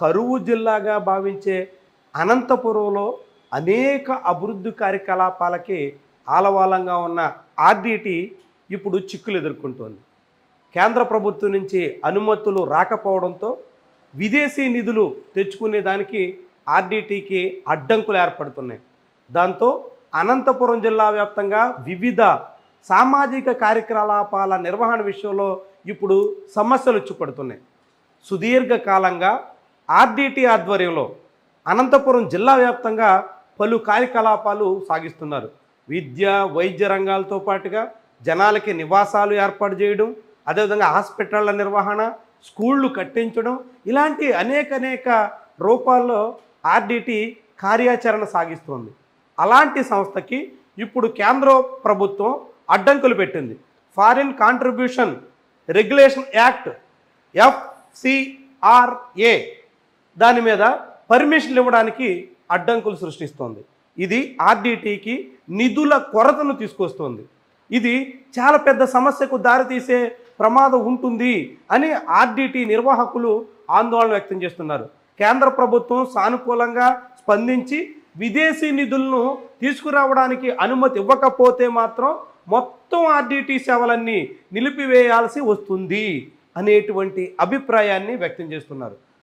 కరువు జిల్లాగా భావించే అనంతపురంలో అనేక అభివృద్ధి కార్యకలాపాలకి ఆలవాలంగా ఉన్న ఆర్డీటీ ఇప్పుడు చిక్కులు ఎదుర్కొంటోంది. కేంద్ర ప్రభుత్వం నుంచి అనుమతులు రాకపోవడంతో విదేశీ నిధులు తెచ్చుకునే దానికి ఆర్డీటీకి అడ్డంకులు ఏర్పడుతున్నాయి. దాంతో అనంతపురం జిల్లా వ్యాప్తంగా వివిధ సామాజిక కార్యకలాపాల నిర్వహణ విషయంలో ఇప్పుడు సమస్యలు వచ్చి సుదీర్ఘకాలంగా ఆర్డీటీ ఆధ్వర్యంలో అనంతపురం జిల్లా వ్యాప్తంగా పలు కార్యకలాపాలు సాగిస్తున్నారు. విద్య, వైద్య రంగాలతో పాటుగా జనాలకి నివాసాలు ఏర్పాటు చేయడం, అదేవిధంగా హాస్పిటళ్ల నిర్వహణ, స్కూళ్ళు కట్టించడం, ఇలాంటి అనేక రూపాల్లో ఆర్డీటీ కార్యాచరణ సాగిస్తోంది. అలాంటి సంస్థకి ఇప్పుడు కేంద్ర ప్రభుత్వం అడ్డంకులు పెట్టింది. Foreign contribution regulation act FCRA దాని మీద పర్మిషన్లు ఇవ్వడానికి అడ్డంకులు సృష్టిస్తోంది. ఇది ఆర్డీటీకి నిధుల కొరతను తీసుకొస్తుంది. ఇది చాలా పెద్ద సమస్యకు దారితీసే ప్రమాదం ఉంటుంది అని ఆర్డీటీ నిర్వాహకులు ఆందోళన వ్యక్తం చేస్తున్నారు. కేంద్ర ప్రభుత్వం సానుకూలంగా స్పందించి విదేశీ నిధులను తీసుకురావడానికి అనుమతి ఇవ్వకపోతే మాత్రం మొత్తం ఆర్డీటీ సేవలన్నీ నిలిపివేయాల్సి వస్తుంది అనేటువంటి అభిప్రాయాన్ని వ్యక్తం చేస్తున్నారు.